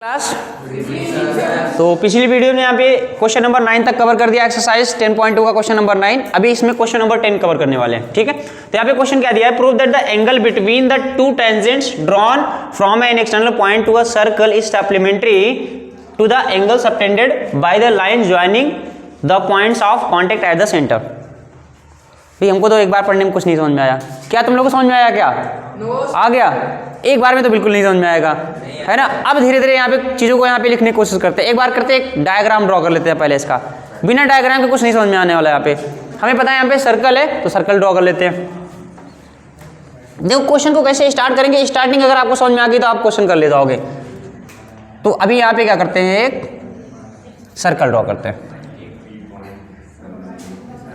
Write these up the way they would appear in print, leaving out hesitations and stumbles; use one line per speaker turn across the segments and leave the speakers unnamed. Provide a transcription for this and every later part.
Class तो पिछली video में यहाँ पे क्वेश्चन नंबर 9 तक कवर कर दिया, एक्सरसाइज 10.2 का क्वेश्चन नंबर 9। अभी इसमें क्वेश्चन नंबर 10 कवर करने वाले हैं, ठीक है। तो यहाँ पे क्वेश्चन क्या दिया है, prove that the angle between the two tangents drawn from an external point to a circle is supplementary to the angle subtended by the line joining the points of contact at the centre. भाई हमको तो एक बार पढ़ने में कुछ नहीं समझ में आया, क्या तुम लोग को समझ में आया? क्या आ गया? एक बार में तो बिल्कुल नहीं समझ में आएगा, है ना। अब धीरे धीरे यहाँ पे चीज़ों को यहाँ पे लिखने की कोशिश करते हैं। एक बार करते एक डायग्राम ड्रॉ कर लेते हैं पहले इसका, बिना डायग्राम के कुछ नहीं समझ में आने वाला। यहाँ पे हमें पता है यहाँ पे सर्कल है तो सर्कल ड्रॉ कर लेते हैं। देखो क्वेश्चन को कैसे स्टार्ट करेंगे, स्टार्टिंग अगर आपको समझ में आ गई तो आप क्वेश्चन कर ले जाओगे। तो अभी यहाँ पे क्या करते हैं, एक सर्कल ड्रॉ करते हैं,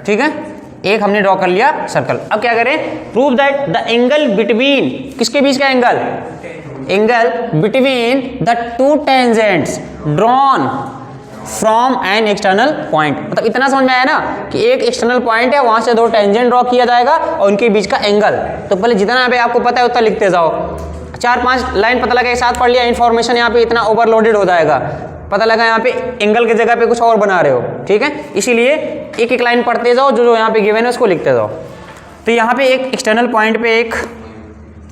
ठीक है। एक हमने ड्रॉ कर लिया सर्कल। अब क्या करें, prove that the angle between, किसके बीच का angle, angle between the two tangents drawn from an external point. मतलब इतना समझ में आया ना कि एक एक्सटर्नल पॉइंट है, वहां से दो टेंजेंट ड्रॉ किया जाएगा और उनके बीच का एंगल। तो पहले जितना यहाँ पे आपको पता है उतना लिखते जाओ, 4-5 लाइन पता लगा एक साथ पढ़ लिया, इन्फॉर्मेशन यहाँ पे इतना ओवरलोडेड हो जाएगा। पता लगा यहाँ पे एंगल की जगह पे कुछ और बना रहे हो, ठीक है। इसीलिए एक एक लाइन पढ़ते जाओ, जो जो यहाँ पे गिवन है उसको लिखते जाओ। तो यहाँ पे एक एक्सटर्नल पॉइंट पे एक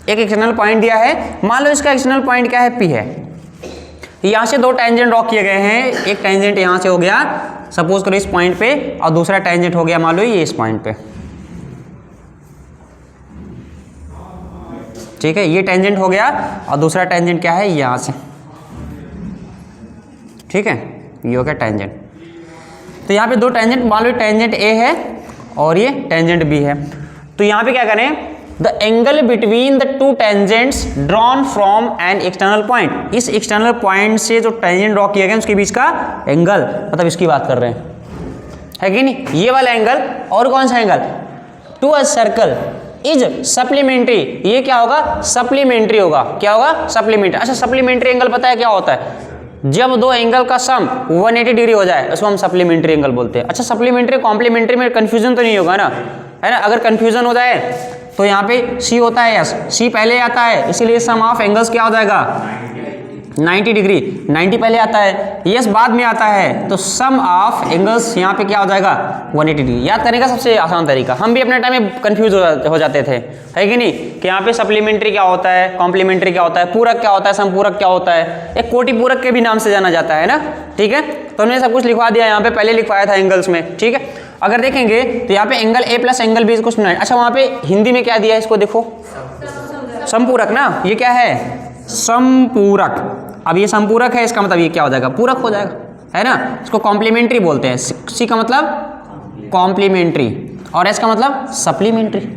एक्सटर्नल पॉइंट दिया है। मान लो इसका एक्सटर्नल पॉइंट क्या है, P है। यहाँ से दो टेंजेंट ड्रॉ किए गए हैं, एक टेंजेंट यहाँ से हो गया सपोज करो इस पॉइंट पे, और दूसरा टेंजेंट हो गया मान लो ये इस पॉइंट पे, ठीक है। ये टेंजेंट हो गया और दूसरा टेंजेंट क्या है, यहाँ से, ठीक है। ये हो गया टेंजेंट। तो यहाँ पे दो टेंजेंट, मान लो टेंजेंट A है और ये टेंजेंट B है। तो यहाँ पे क्या करें, the angle between the two tangents drawn from an external point. इस एक्सटर्नल पॉइंट से जो टेंजेंट ड्रॉ किए गए उसके बीच का एंगल, मतलब इसकी बात कर रहे हैं, है कि नहीं। ये वाला एंगल और कौन सा angle, to a circle is supplementary. ये क्या होगा, सप्लीमेंट्री होगा। क्या होगा, सप्लीमेंट्री। अच्छा सप्लीमेंट्री एंगल पता है क्या होता है, जब दो एंगल का सम 180 डिग्री हो जाए उसको हम सप्लीमेंट्री एंगल बोलते हैं। अच्छा सप्लीमेंट्री कॉम्प्लीमेंट्री में कंफ्यूजन तो नहीं होगा ना, है ना। अगर कंफ्यूजन हो जाए तो यहाँ पे C होता है, यस C पहले आता है, इसीलिए सम ऑफ एंगल्स क्या हो जाएगा, 90 डिग्री। 90 पहले आता है, यस बाद में आता है, तो सम ऑफ एंगल्स यहाँ पे क्या हो जाएगा, 180 डिग्री। याद करने का सबसे आसान तरीका, हम भी अपने टाइम में कंफ्यूज हो जाते थे, है कि नहीं, कि यहाँ पे सप्लीमेंट्री क्या होता है, कॉम्प्लीमेंट्री क्या होता है, पूरक क्या होता है, समपूरक क्या होता है, एक कोटि पूरक के भी नाम से जाना जाता है ना, ठीक है। तो हमने सब कुछ लिखवा दिया यहाँ पे, पहले लिखवाया था एंगल्स में, ठीक है। अगर देखेंगे तो यहाँ पे angle A plus angle B कुछ नहीं। अच्छा वहाँ पे हिंदी में क्या दिया है, इसको देखो, समपूरक ना, ये क्या है, समपूरक। अब ये समपूरक है, इसका मतलब ये क्या हो जाएगा, पूरक हो जाएगा, है ना। इसको कॉम्प्लीमेंट्री बोलते हैं। C का मतलब कॉम्प्लीमेंट्री और S का मतलब सप्लीमेंट्री।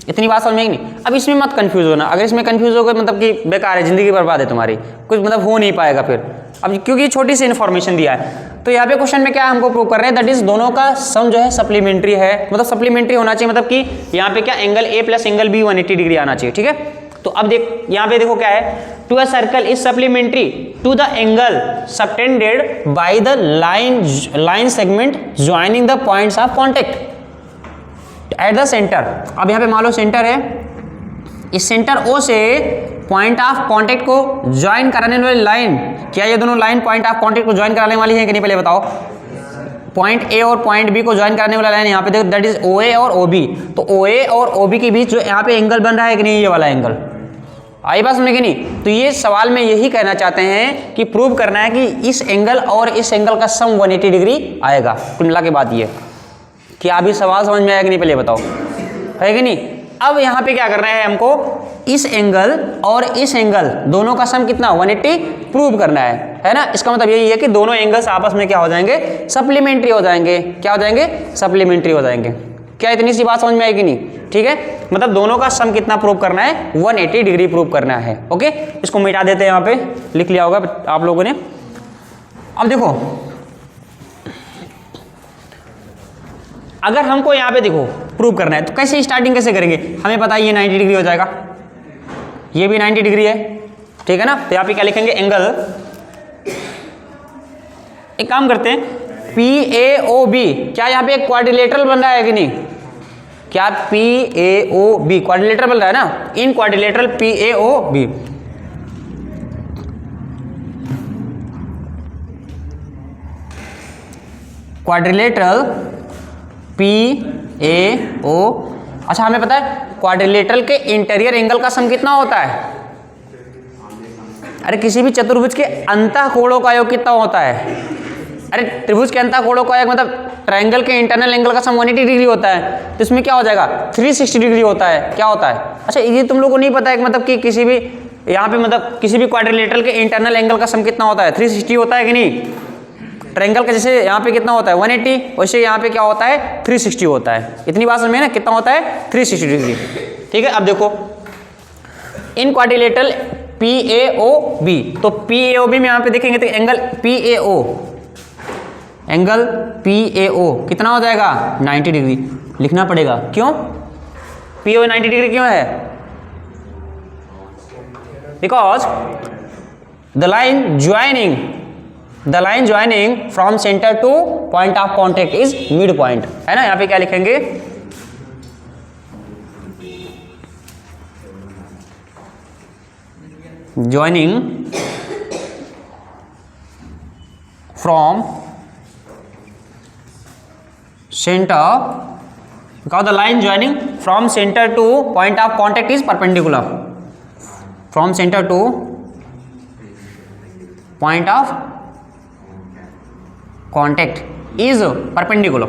इतनी बात समझ में नहीं। अब इसमें मत कंफ्यूज होना, अगर इसमें कंफ्यूज हो गए मतलब कि बेकार है, जिंदगी बर्बाद है तुम्हारी, कुछ मतलब हो नहीं पाएगा फिर। अब क्योंकि छोटी सी इन्फॉर्मेशन दिया है, तो यहाँ पे क्वेश्चन में क्या हमको प्रूव कर रहे हैं, दैट इज दोनों का सम जो है सप्लीमेंट्री है, मतलब सप्लीमेंट्री होना चाहिए, मतलब कि यहाँ पे क्या angle A plus angle B 180 degree आना चाहिए, ठीक है। तो अब देख यहाँ पे देखो क्या है, to a circle is supplementary to the angle subtended by the line segment joining the points of contact at the centre. अब यहाँ पे मान लो सेंटर है, इस सेंटर O से पॉइंट ऑफ कांटेक्ट को ज्वाइन कराने वाली लाइन, क्या ये दोनों लाइन पॉइंट ऑफ कांटेक्ट को ज्वाइन कराने वाली है कि नहीं, पहले बताओ। पॉइंट A और पॉइंट B को ज्वाइन कराने वाला लाइन यहाँ पे देखो, दैट इज OA और OB। तो OA और OB के बीच जो यहाँ पे एंगल बन रहा है कि नहीं, ये वाला एंगल, आई बात समझ कि नहीं। तो ये सवाल में यही कहना चाहते हैं कि प्रूव करना है कि इस एंगल और इस एंगल का सम 180 डिग्री आएगा। कुल मिला के बात ये, क्या अभी सवाल समझ में आया कि नहीं, पहले बताओ, है कि नहीं। अब यहाँ पे क्या करना है हमको, इस एंगल और इस एंगल दोनों का सम कितना, 180 प्रूव करना है ना। इसका मतलब यही है कि दोनों एंगल्स आपस में क्या हो जाएंगे, सप्लीमेंट्री हो जाएंगे। क्या हो जाएंगे, सप्लीमेंट्री हो जाएंगे। क्या इतनी सी बात समझ में आएगी नहीं, ठीक है। मतलब दोनों का सम कितना प्रूव करना है, 180 डिग्री प्रूव करना है, ओके। इसको मिटा देते हैं, यहाँ पे लिख लिया होगा आप लोगों ने। अब देखो अगर हमको यहाँ पे देखो प्रूव करना है तो कैसे स्टार्टिंग कैसे करेंगे, हमें पता है ये 90 डिग्री हो जाएगा, ये भी 90 डिग्री है, ठीक है ना। तो यहाँ पे क्या लिखेंगे, एंगल, एक काम करते हैं PAOB, क्या यहाँ पे एक क्वाड्रिलेटरल बन रहा है कि नहीं, क्या PAOB क्वाड्रिलेटरल बन रहा है ना, इन क्वाड्रिलेटरल PAOB क्वाड्रिलेटरल PAO। अच्छा हमें पता है क्वाड्रिलेटरल के इंटीरियर एंगल का सम कितना होता है? अरे किसी भी चतुर्भुज के अंतः कोणों का योग कितना होता है? अरे त्रिभुज के अंतः कोणों का योग मतलब ट्रायंगल के इंटरनल एंगल का सम 180 डिग्री होता है, तो इसमें क्या हो जाएगा 360 डिग्री होता है। क्या होता है? अच्छा ये तुम लोगों को नहीं पता है कि मतलब कि किसी भी यहाँ पे मतलब किसी भी क्वाड्रिलेटरल के इंटरनल एंगल का सम कितना होता है? 360 होता है कि नहीं? ट्रायंगल का जैसे यहाँ पे कितना होता है 180, वैसे यहाँ पे क्या होता है 360 होता है। इतनी बात समझ में ना, कितना होता है 360 डिग्री। ठीक है, अब देखो इन क्वाड्रिलेटरल PAOB, तो PAOB में यहाँ पे देखेंगे तो एंगल PAO कितना हो जाएगा 90 डिग्री लिखना पड़ेगा। क्यों PAO 90 डिग्री क्यों है? Because the line joining from centre two point of contact is mid point, है ना। यहाँ पे क्या लिखेंगे? Joining from center, because the line joining from center to point of contact is perpendicular, from center to point of contact is perpendicular।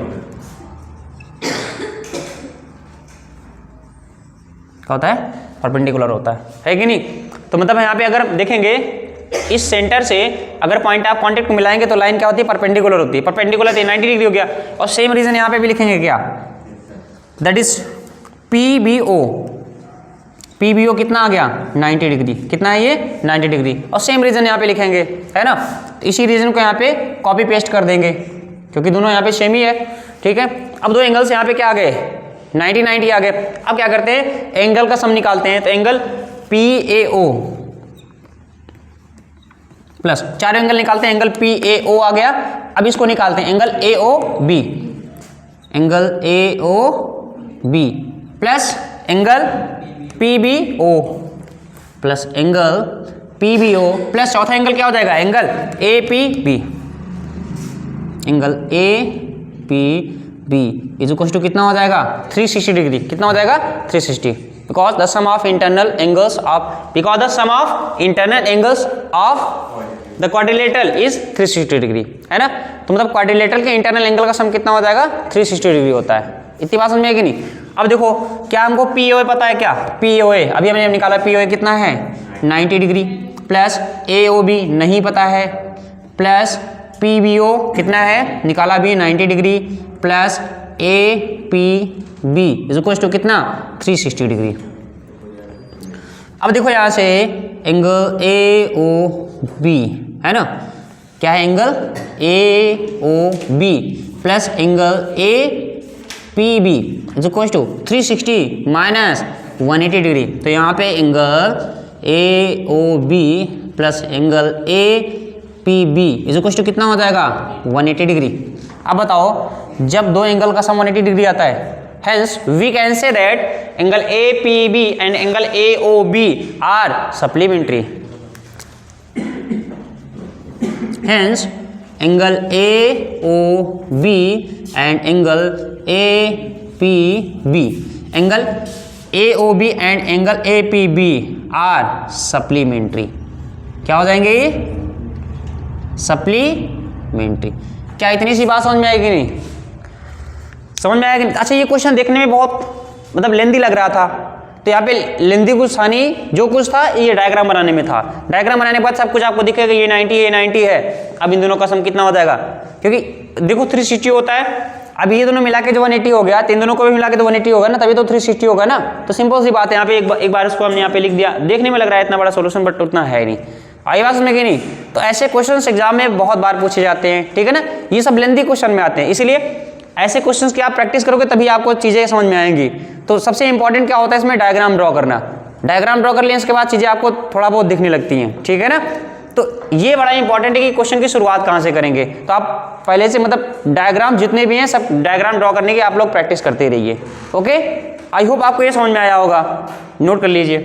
क्या होता है? Perpendicular होता है कि नहीं? तो मतलब यहाँ पे अगर देखेंगे इस सेंटर से अगर पॉइंट ऑफ कांटेक्ट को मिलाएंगे तो लाइन क्या होती है? परपेंडिकुलर होती है। परपेंडिकुलर 90 डिग्री हो गया। और सेम रीजन यहाँ पे भी लिखेंगे क्या? दैट इज PBO कितना आ गया 90 डिग्री। कितना है ये? 90 डिग्री। और सेम रीजन यहाँ पे लिखेंगे, है ना। तो इसी रीजन को यहाँ पे कॉपी पेस्ट कर देंगे क्योंकि दोनों यहाँ पे सेम ही है। ठीक है, अब दो एंगल्स यहाँ पे क्या आ गए 90 आ गए। अब क्या करते हैं? एंगल का सम निकालते हैं। तो एंगल PAO प्लस चार एंगल निकालते हैं, एंगल PAO आ गया। अब इसको निकालते हैं angle AOB plus angle PBO plus angle PBO plus चौथा एंगल क्या हो जाएगा? Angle APB is equal to कितना हो जाएगा? 360 डिग्री। कितना हो जाएगा? 360। Because the sum of internal angles of the quadrilateral is 360 degree, है ना। तो मतलब क्वाड्रिलेटरल के इंटरनल एंगल का सम कितना हो जाएगा? 360 डिग्री होता है। इतनी बात समझ में है कि नहीं? अब देखो क्या हमको POA पता है? क्या POA अभी हमने निकाला। POA कितना है 90 डिग्री प्लस AOB नहीं पता है प्लस PBO कितना है निकाला भी 90 degree plus APB is equal to कितना 360 डिग्री। अब देखो यहाँ से एंगल AOB है ना, क्या है angle AOB plus angle APB is equal to 360 minus 180 degree. तो यहाँ पे angle AOB plus angle APB is equal to कितना हो जाएगा 180 डिग्री। अब बताओ जब दो एंगल का सम 180 डिग्री आता है, hence we can say that angle APB and angle AOB are supplementary. Hence angle AOB and angle APB, angle AOB and angle APB are supplementary. क्या हो जाएंगे ये? सप्लीमेंट्री। क्या इतनी सी बात समझ में आएगी? नहीं समझ में आएगी? अच्छा ये क्वेश्चन देखने में बहुत मतलब लेंदी लग रहा था, तो यहाँ पे लेंदी कुछ था नहीं, जो कुछ था ये डायग्राम बनाने में था। डायग्राम बनाने के बाद सब कुछ आपको दिखेगा ये 90 है। अब इन दोनों का सम कितना हो जाएगा, क्योंकि देखो 360 होता है। अब ये दोनों मिला के जो 180 हो गया, तीन दोनों को भी मिला के तो 180 होगा ना, तभी तो 360 होगा ना। तो सिंपल सी बात है, यहाँ पे एक बार इसको हमने यहाँ पे लिख दिया। देखने में लग रहा है इतना बड़ा सोल्यूशन, बट उतना है नहीं। आई बात समझ में कि नहीं? तो ऐसे क्वेश्चन एग्जाम में बहुत बार पूछे जाते हैं, ठीक है ना। ये सब लेंथी क्वेश्चन में आते हैं, इसलिए ऐसे क्वेश्चंस की आप प्रैक्टिस करोगे तभी आपको चीज़ें समझ में आएंगी। तो सबसे इंपॉर्टेंट क्या होता है इसमें, डायग्राम ड्रॉ करना। डायग्राम ड्रॉ कर लेने के बाद चीज़ें आपको थोड़ा बहुत दिखने लगती हैं, ठीक है ना। तो ये बड़ा इंपॉर्टेंट है कि क्वेश्चन की शुरुआत कहाँ से करेंगे। तो आप पहले से मतलब डायग्राम जितने भी हैं सब डायग्राम ड्रॉ करने की आप लोग प्रैक्टिस करते रहिए। ओके, आई होप आपको ये समझ में आया होगा, नोट कर लीजिए।